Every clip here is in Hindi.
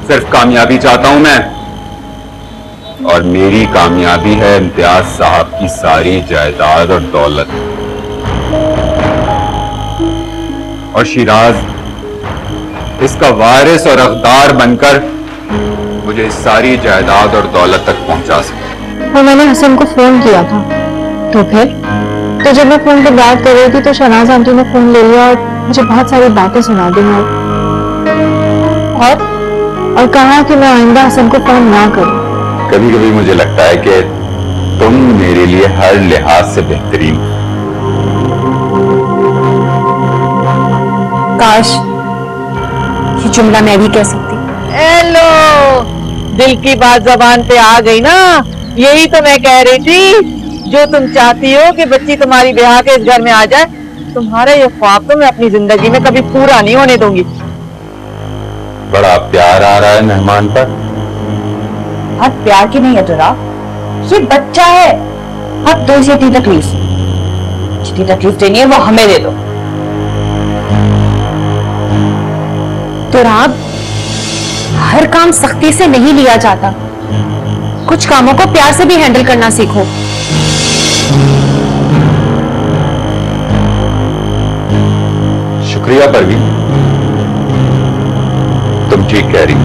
सिर्फ कामयाबी चाहता हूं मैं, और मेरी कामयाबी है इम्तियाज साहब की सारी जायदाद और दौलत। और शिराज इसका वारिस और हकदार बनकर मुझे इस सारी जायदाद और दौलत तक पहुंचा सके। और मैंने हसन को फोन किया था, तो फिर तो जब मैं फोन पे बात कर रही थी तो शहनाज आंटी ने फोन ले लिया और मुझे बहुत सारी बातें सुना दी और कहा कि मैं आइंदा हसन को फोन ना करूं। कभी कभी मुझे लगता है कि तुम मेरे लिए हर लिहाज से बेहतरीन। काश ये जुमला मैं भी कह सकती। हेलो, दिल की बात जबान पे आ गई ना। यही तो मैं कह रही थी, जो तुम चाहती हो कि बच्ची तुम्हारी ब्याह के इस घर में आ जाए, तुम्हारा ये ख्वाब तो मैं अपनी जिंदगी में कभी पूरा नहीं होने दूंगी। बड़ा प्यार आ रहा है मेहमान पर। हद प्यार की नहीं है तुरा, ये बच्चा है। हद तो इसे जितनी तकलीफ देनी है वो हमें दे दो। तुरा, हर काम सख्ती से नहीं लिया जाता, कुछ कामों को प्यार से भी हैंडल करना सीखो। शुक्रिया परवीन, तुम ठीक कह रही हो।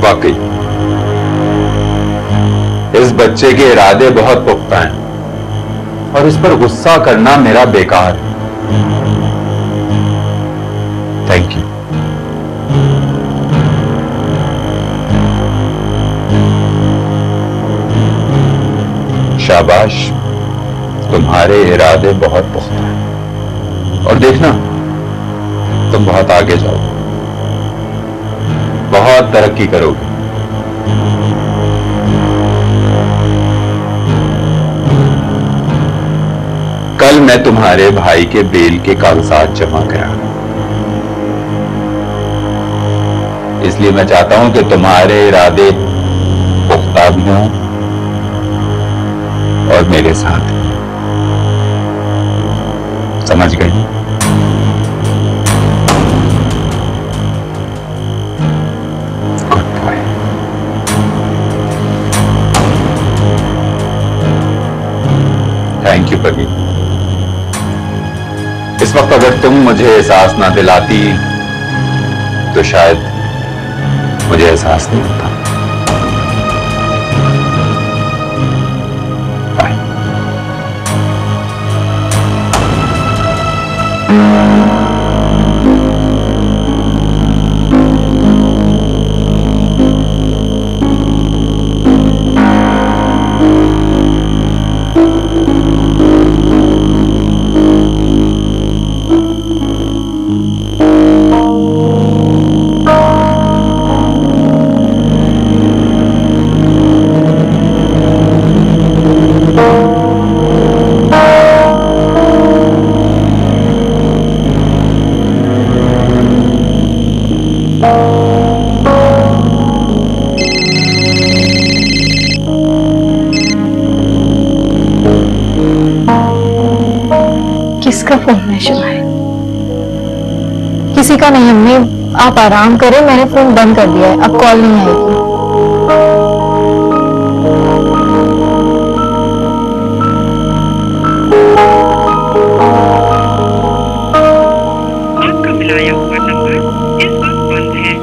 वाकई इस बच्चे के इरादे बहुत पुख्ता हैं और इस पर गुस्सा करना मेरा बेकार। Thank you. शाबाश, तुम्हारे इरादे बहुत पुख्ता हैं और देखना तुम बहुत आगे जाओगे, बहुत तरक्की करोगे। कल मैं तुम्हारे भाई के बेल के कागजात जमा करा, इसलिए मैं चाहता हूं कि तुम्हारे इरादे पुख्ता भी हों और मेरे साथ। समझ गई? Good boy. Thank you Parveen. इस वक्त अगर तुम मुझे एहसास ना दिलाती तो शायद मुझे एहसास नहीं होता। किसका फोन है शिवाय? किसी का नहीं अम्मी, आप आराम करें, मैंने फोन बंद कर दिया है, अब कॉल नहीं आएगी। आपका मिलाया हुआ नंबर इस वक्त बंद है।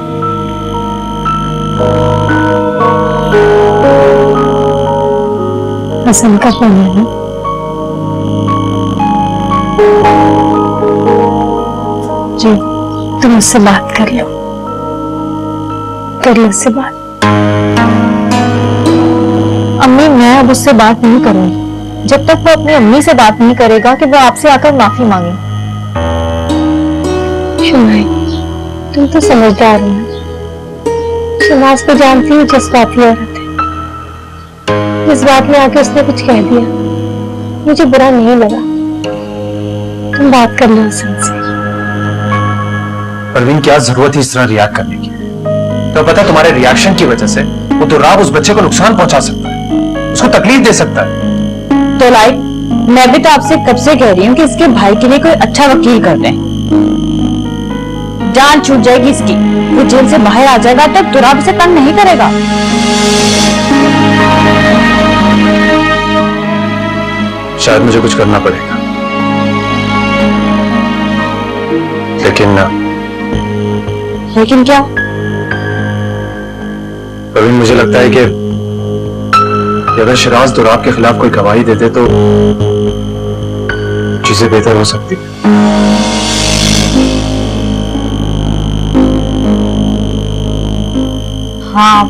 हसन का फोन है ना? जी, तुम उससे बात कर लो उससे बात। अम्मी, मैं अब उससे बात नहीं करूंगी जब तक वो अपनी अम्मी से बात नहीं करेगा कि वो आपसे आकर माफी मांगे। शुमाई, तुम तो समझदार हो ना। शहनाज को जानती हूँ, जज्बाती औरत है। इस बात में आके उसने कुछ कह दिया, मुझे बुरा नहीं लगा। तुम बात कर लो हसन से। परवीन, क्या जरूरत है इस तरह रिएक्ट करने की? तो पता है तुम्हारे रिएक्शन की वजह से वो तो राब उस बच्चे को नुकसान पहुंचा सकता है, उसको तकलीफ दे सकता है। तो लाइक, मैं भी तो आपसे कब से कह रही हूँ कि इसके भाई के लिए कोई अच्छा वकील कर दें। जान छूट जाएगी इसकी। वो जेल से बाहर आ जाएगा तो दुराब इसे तंग नहीं करेगा। शायद मुझे कुछ करना पड़ेगा, लेकिन क्या? कभी मुझे लगता है कि अगर शिराज दुराब के खिलाफ कोई गवाही देते तो चीजें बेहतर हो सकती। हाँ,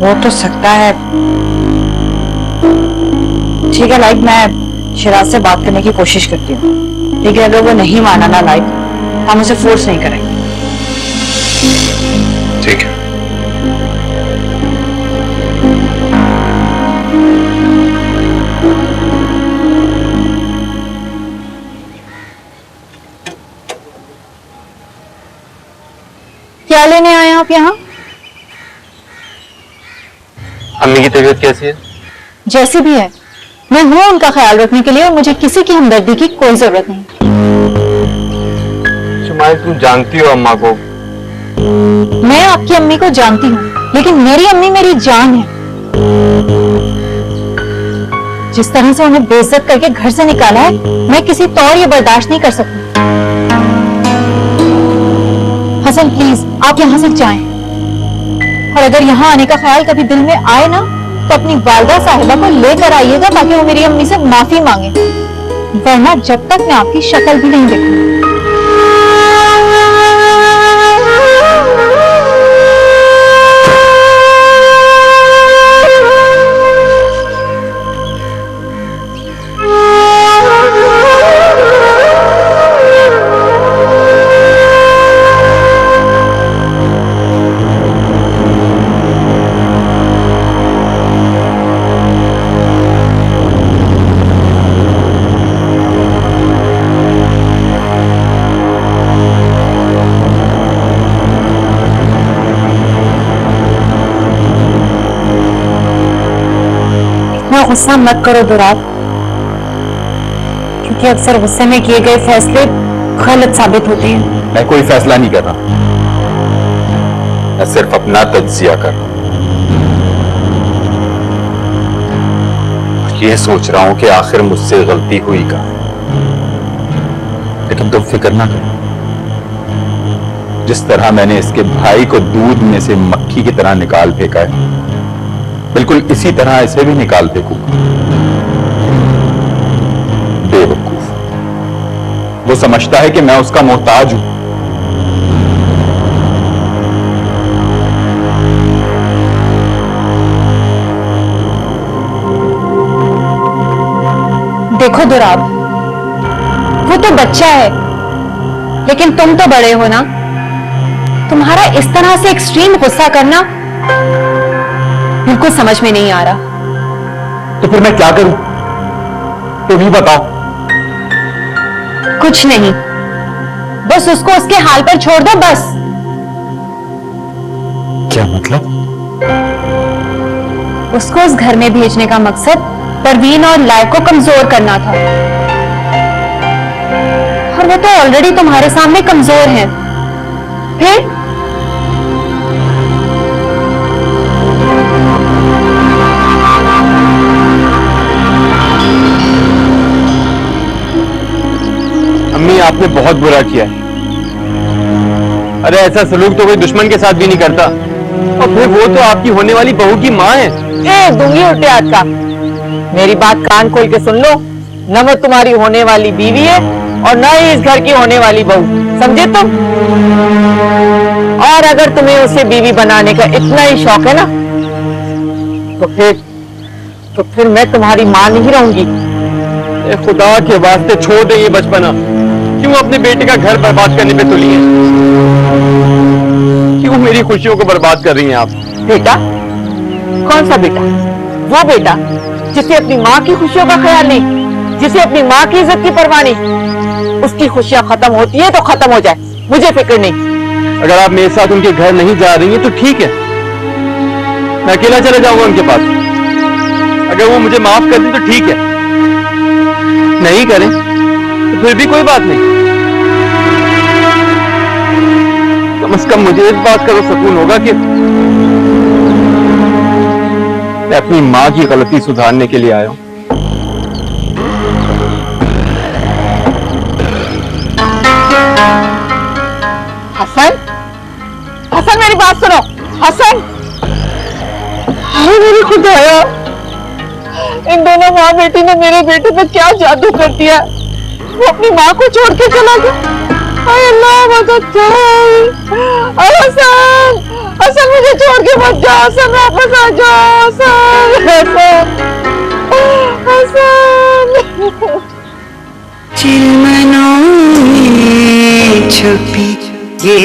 हो तो सकता है। ठीक है लाइक, मैं शिराज से बात करने की कोशिश करती हूँ, लेकिन अगर वो नहीं माना ना लाइक, हम उसे फोर्स नहीं करेंगे। ठीक है। क्या लेने आए आप यहाँ? अम्मी की तबीयत कैसी है? जैसी भी है, मैं हूँ उनका ख्याल रखने के लिए और मुझे किसी की हमदर्दी की कोई जरूरत नहीं। शुमाइल, तुम जानती हो अम्मा को। मैं आपकी अम्मी को जानती हूँ, लेकिन मेरी अम्मी मेरी जान है। जिस तरह से उन्हें बेइज्जत करके घर से निकाला है, मैं किसी तौर ये बर्दाश्त नहीं कर सकती। हसन प्लीज, आप यहाँ से जाएं। और अगर यहाँ आने का ख्याल कभी दिल में आए ना, तो अपनी वालदा साहिबा को लेकर आइएगा ताकि वो मेरी अम्मी से माफी मांगे, वरना जब तक मैं आपकी शक्ल भी नहीं देखूंगी। गुस्सा मत करो दुराब, क्योंकि अक्सर गुस्से में किए गए फैसले गलत साबित होते हैं। मैं कोई फैसला नहीं कर रहा, मैं सिर्फ अपना तज्जिया कर रहा हूं। ये सोच रहा हूं कि आखिर मुझसे गलती हुई कहां है। लेकिन तुम फिक्र ना करो, जिस तरह मैंने इसके भाई को दूध में से मक्खी की तरह निकाल फेंका है, बिल्कुल इसी तरह इसे भी निकाल फेंकूंगा। बेवकूफ, वो समझता है कि मैं उसका मोहताज हूं। देखो दुराब, वो तो बच्चा है, लेकिन तुम तो बड़े हो ना। तुम्हारा इस तरह से एक्सट्रीम गुस्सा करना बिल्कुल समझ में नहीं आ रहा। तो फिर मैं क्या करूं? तुम ही बताओ। कुछ नहीं, बस उसको उसके हाल पर छोड़ दो, बस। क्या मतलब? उसको उस घर में भेजने का मकसद परवीन और लाइक को कमजोर करना था, और वो तो ऑलरेडी तुम्हारे सामने कमजोर हैं। फिर अम्मी, आपने बहुत बुरा किया है। अरे ऐसा सलूक तो कोई दुश्मन के साथ भी नहीं करता, और फिर वो तो आपकी होने वाली बहू की माँ है। ए दूंगी उल्टे हाथ का। मेरी बात कान खोल के सुन लो, न वो तुम्हारी होने वाली बीवी है और न ही इस घर की होने वाली बहू, समझे तुम? और अगर तुम्हें उसे बीवी बनाने का इतना ही शौक है ना, तो फिर मैं तुम्हारी माँ नहीं रहूंगी। ए खुदा के वास्ते छोड़ दे ये बचपना। क्यों अपने बेटे का घर बर्बाद करने पे तुली हैं? क्यों मेरी खुशियों को बर्बाद कर रही हैं आप? बेटा? कौन सा बेटा? वो बेटा जिसे अपनी माँ की खुशियों का ख्याल नहीं, जिसे अपनी माँ की इज्जत की परवाह नहीं। उसकी खुशियां खत्म होती है तो खत्म हो जाए, मुझे फिक्र नहीं। अगर आप मेरे साथ उनके घर नहीं जा रही हैं तो ठीक है, मैं अकेला चला जाऊंगा उनके पास। अगर वो मुझे माफ कर दें तो ठीक है, नहीं करें तो फिर भी कोई बात नहीं। कम से कम मुझे इस बात का तो सुकून होगा कि मैं अपनी माँ की गलती सुधारने के लिए आया हूं। हसन, हसन मेरी बात सुनो। हसन, हाय मेरी खुदाया, इन दोनों माँ बेटी ने मेरे बेटे पर क्या जादू कर दिया। वो अपनी माँ को छोड़ के चला गया। हाय अल्लाह मदद कर। हसन, हसन मुझे छोड़ के मत जाओ। हसन वापस आ जाओ। हसन, हसन। चिलमनों में छुपी ये